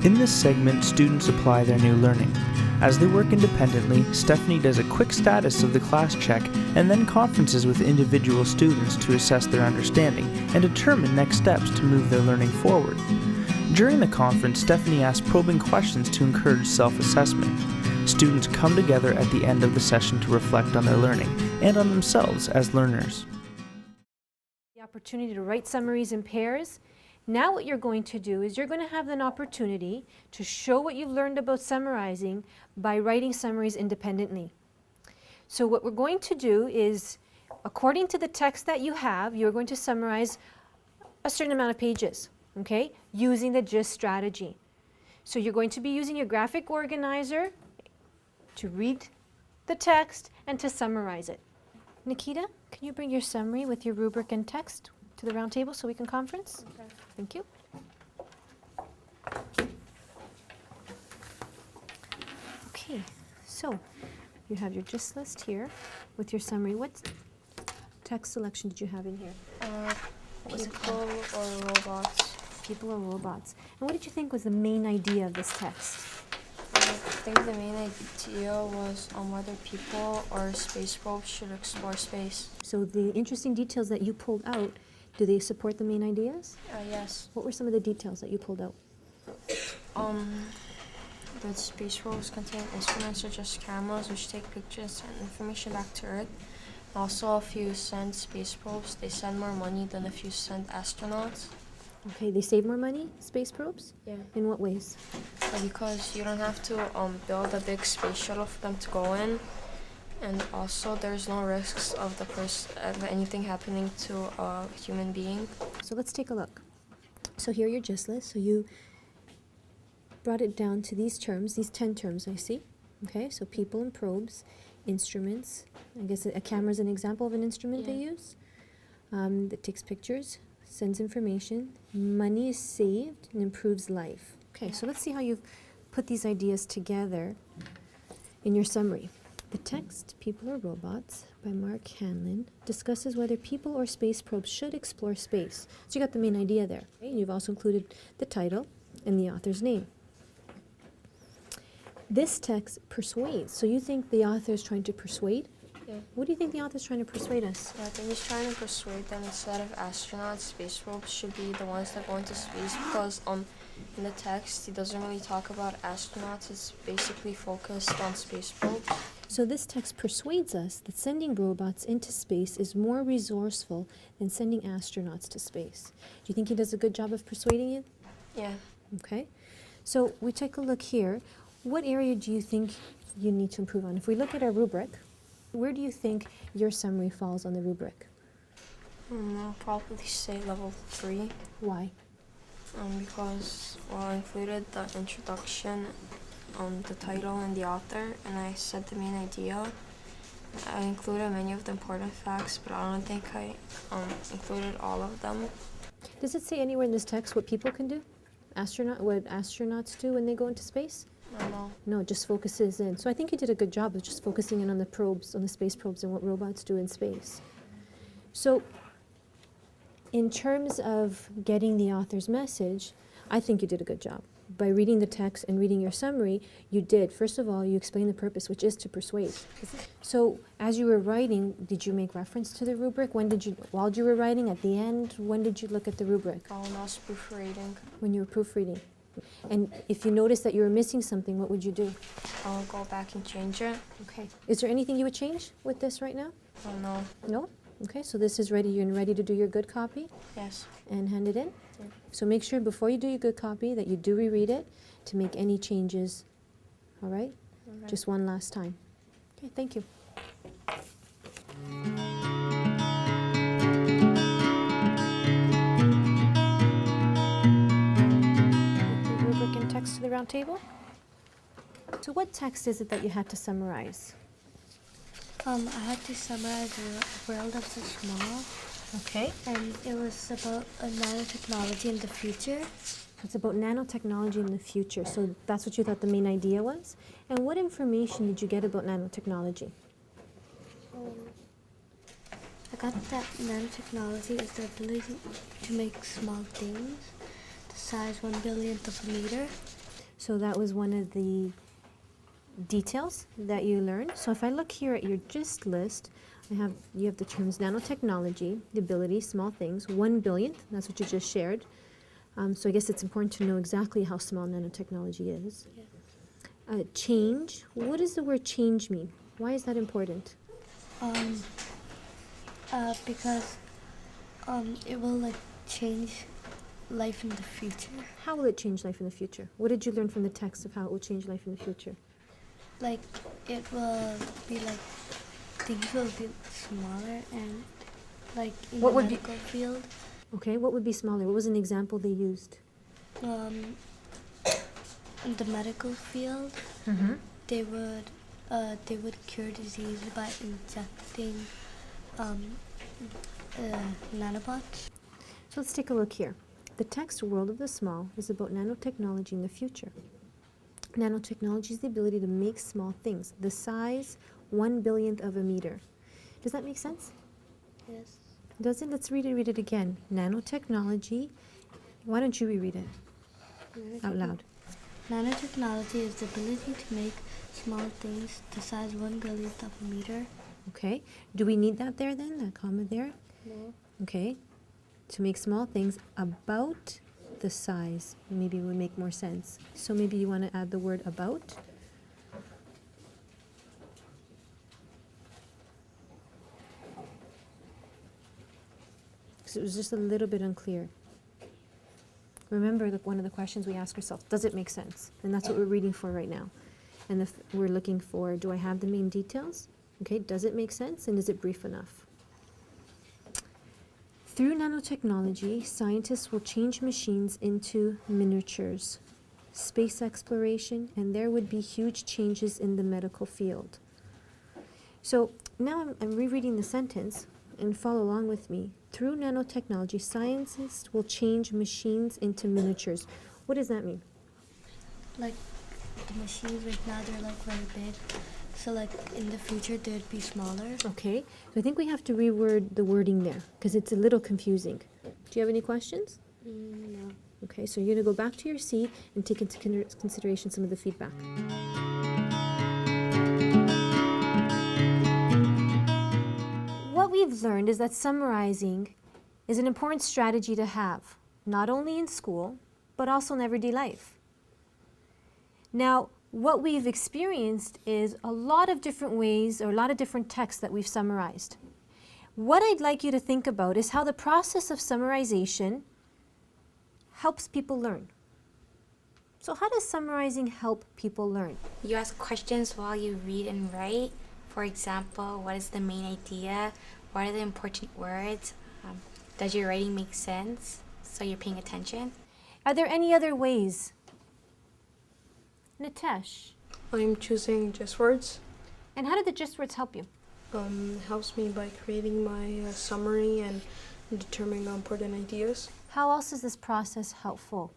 In this segment, students apply their new learning. As they work independently, Stephanie does a quick status of the class check and then conferences with individual students to assess their understanding and determine next steps to move their learning forward. During the conference, Stephanie asks probing questions to encourage self-assessment. Students come together at the end of the session to reflect on their learning and on themselves as learners. The opportunity to write summaries in pairs. Now what you're going to do is you're going to have an opportunity to show what you've learned about summarizing by writing summaries independently. So what we're going to do is, according to the text that you have, you're going to summarize a certain amount of pages, okay, using the GIST strategy. So you're going to be using your graphic organizer to read the text and to summarize it. Nikita, can you bring your summary with your rubric and text to the round table so we can conference? Okay. Thank you. Okay, so you have your GIST list here with your summary. What text selection did you have in here? People or robots. People or robots. And what did you think was the main idea of this text? I think the main idea was whether people or space probes should explore space. So the interesting details that you pulled out, do they support the main ideas? Yes. What were some of the details that you pulled out? The space probes contain instruments such as cameras which take pictures and information back to Earth. Also, if you send space probes, they send more money than if you send astronauts. Okay, they save more money, space probes? Yeah. In what ways? Because you don't have to build a big space shuttle for them to go in. And also, there's no risks of anything happening to a human being. So let's take a look. So here are your GIST list. So you brought it down to these terms, these 10 terms I see. Okay, so people and probes, instruments. I guess a camera is an example of an instrument they use that takes pictures, sends information. Money is saved and improves life. Okay, so let's see how you've put these ideas together in your summary. The text, People or Robots, by Mark Hanlon, discusses whether people or space probes should explore space. So you got the main idea there. Okay? And you've also included the title and the author's name. This text persuades. So you think the author is trying to persuade? Yeah. What do you think the author is trying to persuade us? I think he's trying to persuade them instead of astronauts, space probes should be the ones that go into space because in the text he doesn't really talk about astronauts. It's basically focused on space probes. So this text persuades us that sending robots into space is more resourceful than sending astronauts to space. Do you think he does a good job of persuading you? Yeah. Okay. So we take a look here. What area do you think you need to improve on? If we look at our rubric, where do you think your summary falls on the rubric? I'll probably say level 3. Why? Because I included the introduction, the title and the author, and I said the main idea. I included many of the important facts, but I don't think I included all of them. Does it say anywhere in this text what people can do? What astronauts do when they go into space? No. No, it just focuses in. So I think you did a good job of just focusing in on the probes, on the space probes and what robots do in space. So in terms of getting the author's message, I think you did a good job. By reading the text and reading your summary, you did. First of all, you explained the purpose, which is to persuade. So as you were writing, did you make reference to the rubric? While you were writing, at the end, when did you look at the rubric? When I was proofreading. When you were proofreading. And if you noticed that you were missing something, what would you do? I'll go back and change it. Okay. Is there anything you would change with this right now? No. No? Okay, so this is ready. You're ready to do your good copy? Yes. And hand it in? Yeah. So make sure before you do your good copy that you do reread it to make any changes. All right? Okay. Just one last time. Okay, thank you. Rubric and text to the round table. So what text is it that you had to summarize? I had to summarize the world of the small. Okay. And it was about nanotechnology in the future. It's about nanotechnology in the future. So that's what you thought the main idea was? And what information did you get about nanotechnology? I got that nanotechnology is the ability to make small things the size 1/1000th of a meter. So that was one of the details that you learned. So if I look here at your gist list, you have the terms nanotechnology, the ability, small things, 1 billionth, that's what you just shared. So I guess it's important to know exactly how small nanotechnology is. Yeah. Change, what does the word change mean? Why is that important? Because it will like change life in the future. How will it change life in the future? What did you learn from the text of how it will change life in the future? Like it will be like things will be smaller and like in What the would be- medical field. Okay, what would be smaller? What was an example they used? In the medical field, Mm-hmm. they would cure disease by injecting nanobots. So let's take a look here. The text World of the Small is about nanotechnology in the future. Nanotechnology is the ability to make small things, the size 1 billionth of a meter. Does that make sense? Yes. Does it? Let's read it again. Nanotechnology. Why don't you reread it out loud? Nanotechnology is the ability to make small things the size 1 billionth of a meter. Okay. Do we need that there then, that comma there? No. Okay. To make small things about the size, maybe it would make more sense. So maybe you want to add the word about. Because it was just a little bit unclear. Remember, one of the questions we ask ourselves, does it make sense? And that's what we're reading for right now. And we're looking for, do I have the main details? Okay, does it make sense? And is it brief enough? Through nanotechnology, scientists will change machines into miniatures, space exploration, and there would be huge changes in the medical field. So now I'm rereading the sentence, and follow along with me. Through nanotechnology, scientists will change machines into miniatures. What does that mean? Like the machines right now, they're like very big. So like in the future, they'd be smaller. Okay, so I think we have to reword the wording there because it's a little confusing. Do you have any questions? No. Okay, so you're going to go back to your seat and take into consideration some of the feedback. What we've learned is that summarizing is an important strategy to have, not only in school, but also in everyday life. Now, what we've experienced is a lot of different ways or a lot of different texts that we've summarized. What I'd like you to think about is how the process of summarization helps people learn. So how does summarizing help people learn? You ask questions while you read and write. For example, what is the main idea? What are the important words? Does your writing make sense? So you're paying attention. Are there any other ways? Nitesh. I'm choosing just words. And how did the gist words help you? Helps me by creating my summary and determining the important ideas. How else is this process helpful?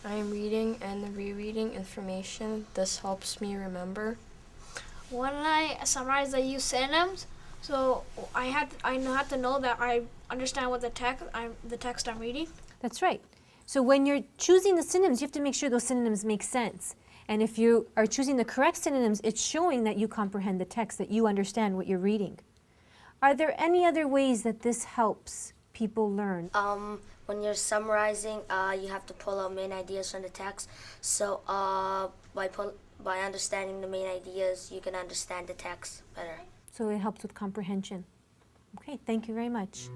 I am reading and rereading information. This helps me remember. When I summarize, I use synonyms. So I have to know that I understand what the text I'm reading. That's right. So when you're choosing the synonyms, you have to make sure those synonyms make sense. And if you are choosing the correct synonyms, it's showing that you comprehend the text, that you understand what you're reading. Are there any other ways that this helps people learn? When you're summarizing, you have to pull out main ideas from the text. So by understanding the main ideas, you can understand the text better. So it helps with comprehension. Okay, thank you very much.